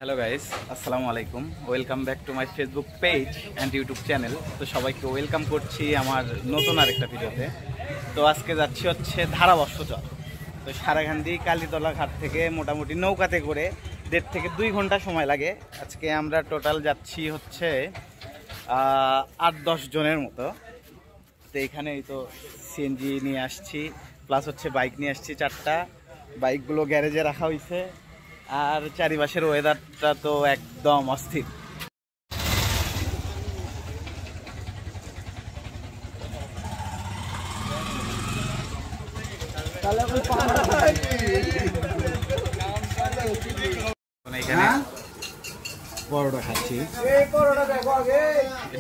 Hello guys, আসসালামু আলাইকুম। Welcome back to my Facebook page and YouTube channel. তো সবাইকে ওয়েলকাম করছি আমার নতুন আরেকটা ভিডিওতে। তো আজকে যাচ্ছি হচ্ছে ধারাবর্ষচর। তো সারাগান্ধী কালীতলা ঘাট থেকে মোটামুটি নৌকাতে করে 1.5 থেকে 2 ঘন্টা সময় লাগে। আজকে আমরা টোটাল যাচ্ছি হচ্ছে 8-10 জনের মতো। তো এখানে এই তো সিএনজি নিয়ে আসছি, প্লাস হচ্ছে বাইক নিয়ে আসছি 4টা। বাইকগুলো গ্যারেজে রাখা হয়েছে। আর চারিপাশের ওয়েদারটা তো একদম অস্থির। এখানে পরোটা খাচ্ছি,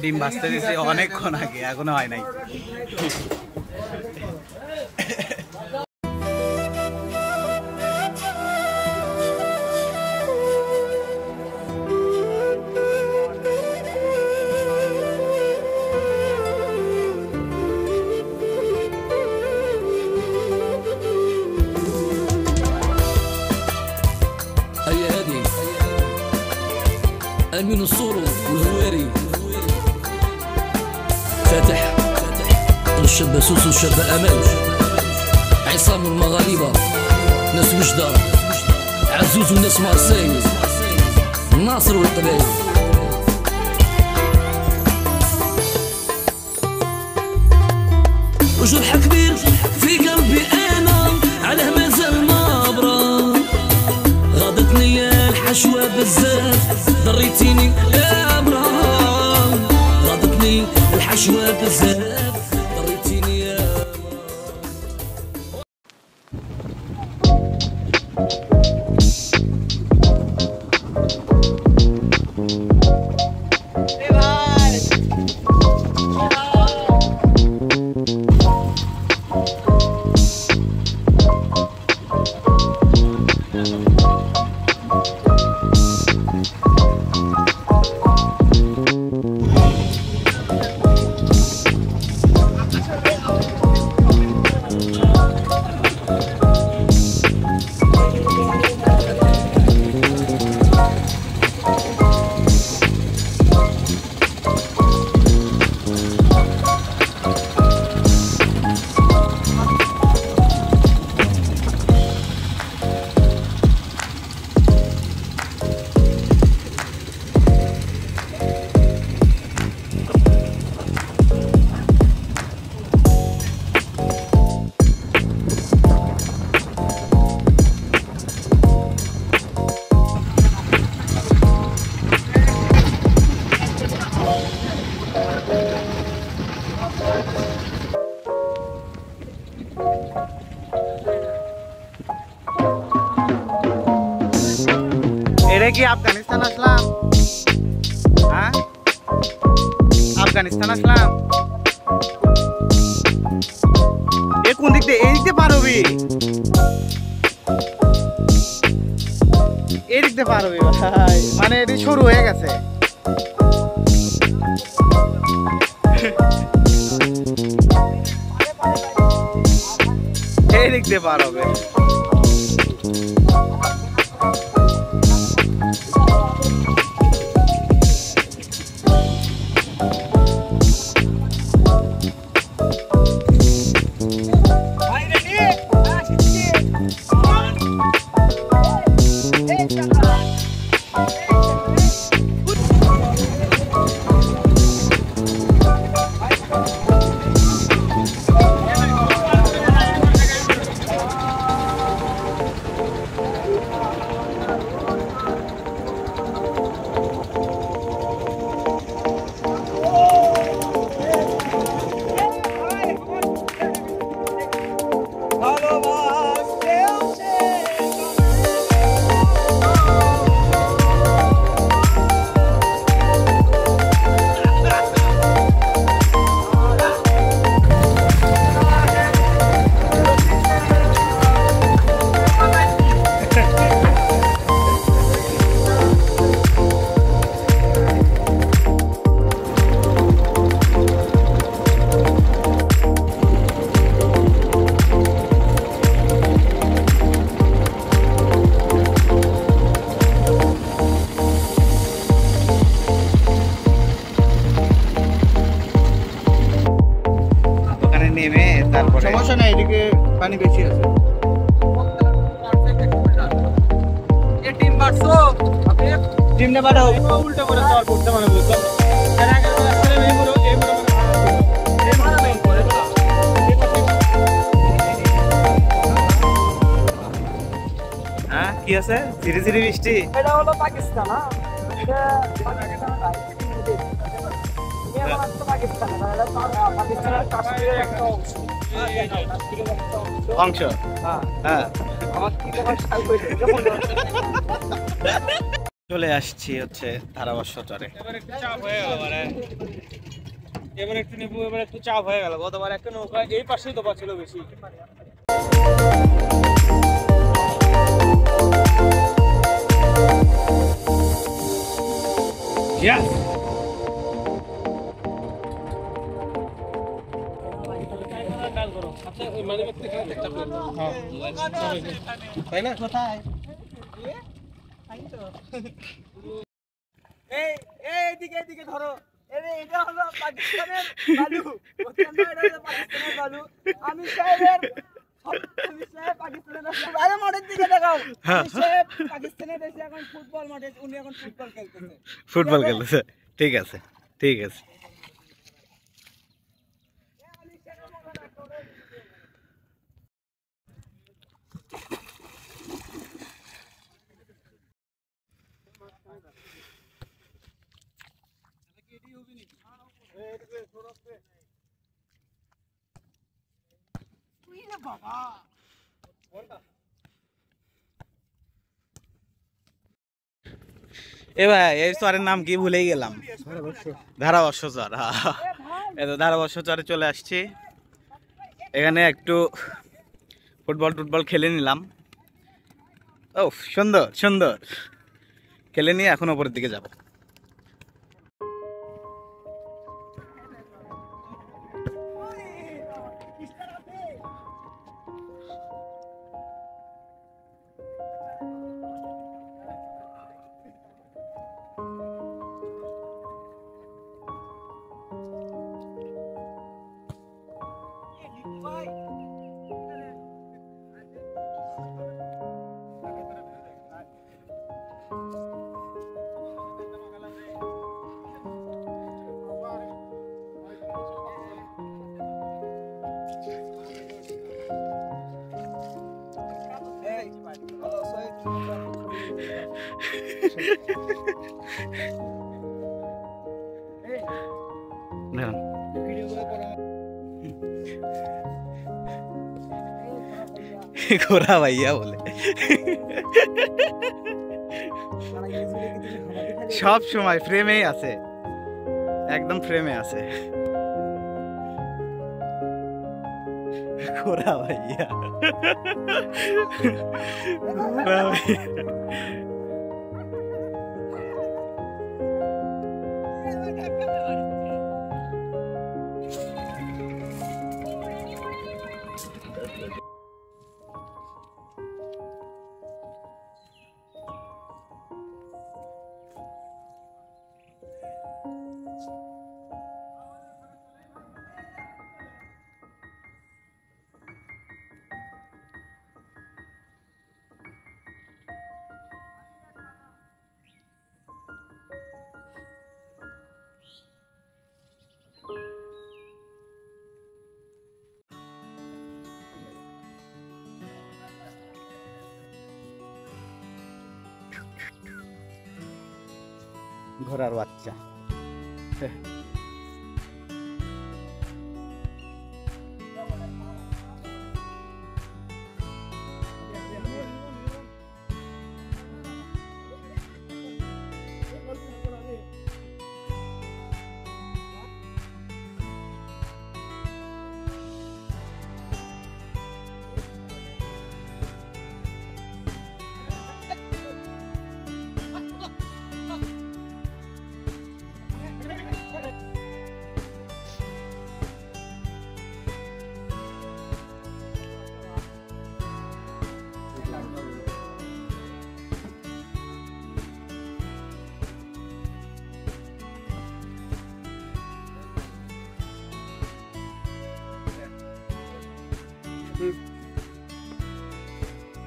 ডিম ভাজতে দিয়েছি অনেকক্ষণ আগে, এখনো হয় নাই। أمين الصورو والهويري فاتح الشابة سوسو الشابة أمل عصام المغاربة ناس وجدة عزوز وناس مارسيل ناصر والقبائل وجرح كبير في قلبي أنا عليه مازال نابرة غاضتني الحشوة بزاف ضريتيني يا مرام غاضتني الحشوة بزاف ضريتيني يا এটা কি আফগানিস্তান আসলাম? হ্যাঁ, আফগানিস্তান আসলাম। এ কোন দিক দিয়ে? এই দিক দিয়ে পার হবি, এই দিক দিয়ে পার হবি ভাই। মানে এটি শুরু হয়ে গেছে। এই দিক দিয়ে পার হবে। নেমে তারপরে সমস্যা নাই, এদিকে পানি বেশি আছে। টিমটা বাড়াও, উল্টো করে চর করতে মানে বুঝলাম। হ্যাঁ কি আছে ধীরে ধীরে বৃষ্টি। এটা হলো পাকিস্তান, পাকিস্তানের কাশ্মীরের একটা অংশ। অংশ হ্যাঁ চলে আসছি হচ্ছে ধারাবর্ষ চরে। এবার একটু নেবু, এবার একটু চাপ হয়ে গেল। গতবার একটা নৌকা এই পাশেই দোপা ছিল বেশি। তাই না? কোথায় এদিকে ধরো। এটা হলো পাকিস্তানের বালু, এটা হলো পাকিস্তানের বালু। আমি সাহেব পাকিস্তানের আরে মাঠের দিকে দেখাও। আমি সাহেব পাকিস্তানের দেশে এখন ফুটবল মাঠে, উনি এখন ফুটবল খেলতেছে। ফুটবল খেলতেছে, ঠিক আছে ঠিক আছে। এ ভাই এই চরের নাম কি ভুলেই গেলাম। ধারাবর্ষ চর। এই তো ধারাবর্ষ চরে চলে আসছি। এখানে একটু ফুটবল টুটবল খেলে নিলাম। ও সুন্দর সুন্দর খেলে নিয়ে এখন ওপরের দিকে যাব। ঘোরা ভাইয়া বলে সব সময় ফ্রেমেই আছে, একদম ফ্রেমে আছে ঘোরা ভাইয়া। ঘোরা ভাইয়া ঘোড়ার বাচ্চা।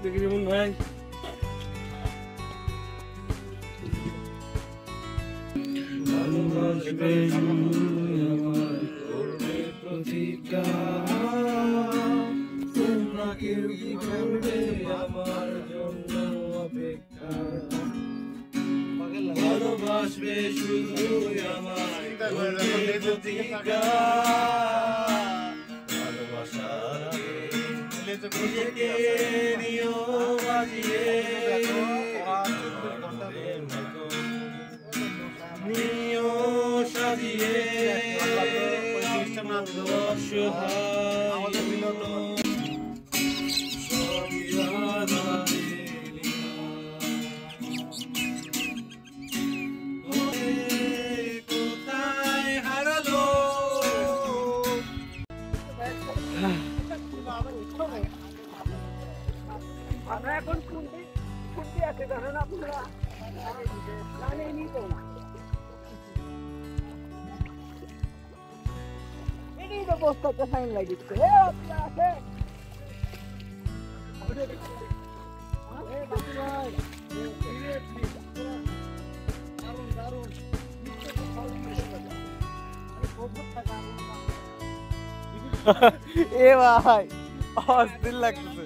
দেখি রিমন ভাই ভালোবাসবে আমার করবে প্রতিজ্ঞা তোমরা কেউ কি করবে আমার জন্য অপেক্ষা ভালোবাসবে শুধু আমায় করবে প্রতিজ্ঞা ভালোবাসার আগে নিজেকে নিও বাজিয়ে নিও সাজিয়ে কোথায় হারালো আমরা এখন খুঁটি আছে জানেন আপনারা জানেনই তো না এই তো বস্তাতে ফাইন লাগিচ্ছে এ আপনি আছে এ বাবু ভাই দারুন দারুন এ ভাই অস্থির লাগতেছে।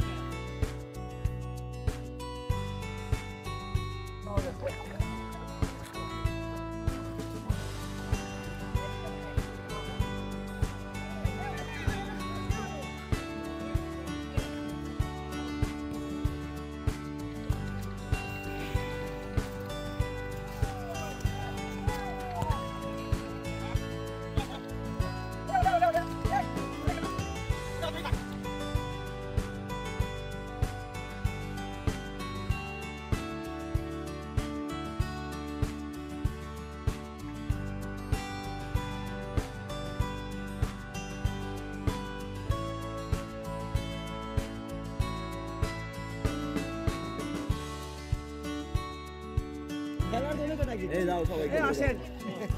খেলার জন্য তো নাকি এই যাও সবাই এই আসেন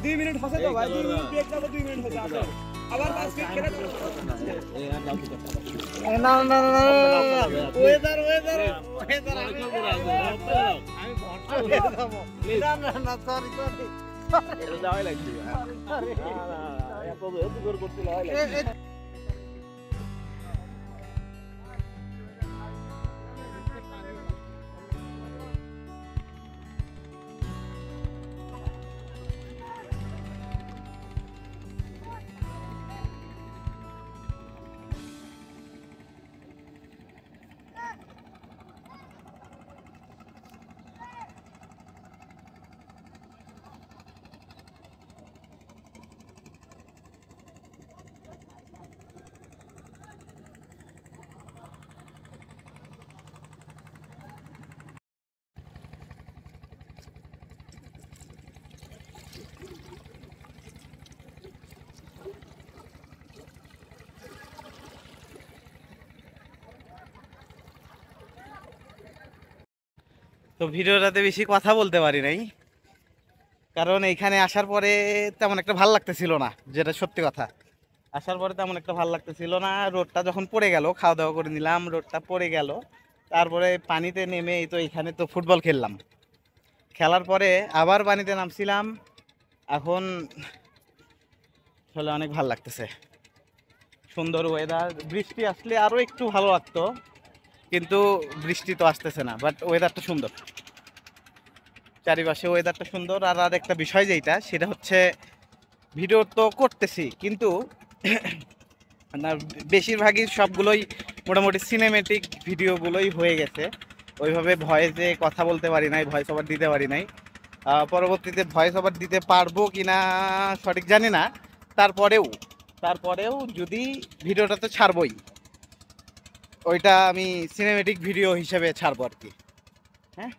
2 মিনিট হসে তো ভাই 2 মিনিট ব্রেক দাও 2 মিনিট হসে আসেন আবার 5 মিনিট খেলা এই আর দাও না না না ওয়েদার আমি ভরসা করে দাও না না না সরি সরি এটা যাওয়াই লাগছে না না এত জোর করতে লাগছে তো ভিডিওটাতে বেশি কথা বলতে পারি নাই, কারণ এইখানে আসার পরে তেমন একটা ভাল লাগতেছিল না, যেটা সত্যি কথা। আসার পরে তেমন একটা ভাল লাগতেছিল না। রোডটা যখন পড়ে গেল, খাওয়া দাওয়া করে নিলাম, রোডটা পড়ে গেল, তারপরে পানিতে নেমে তো এখানে তো ফুটবল খেললাম। খেলার পরে আবার পানিতে নামছিলাম। এখন আসলে অনেক ভাল লাগতেছে, সুন্দর ওয়েদার। বৃষ্টি আসলে আরও একটু ভালো লাগতো, কিন্তু বৃষ্টি তো আসতেছে না, বাট ওয়েদারটা সুন্দর, চারিপাশে ওয়েদারটা সুন্দর। আর একটা বিষয় যেটা, সেটা হচ্ছে ভিডিও তো করতেছি, কিন্তু না, বেশিরভাগই সবগুলোই মোটামুটি সিনেমেটিক ভিডিওগুলোই হয়ে গেছে। ওইভাবে ভয়েসে কথা বলতে পারি নাই, ভয়েস ওভার দিতে পারি নাই। পরবর্তীতে ভয়েস ওভার দিতে পারবো কি না সঠিক জানি না। তারপরেও যদি ভিডিওটা তো ছাড়বই, ওইটা আমি সিনেমেটিক ভিডিও হিসেবে ছাড়বো আর কি। হ্যাঁ।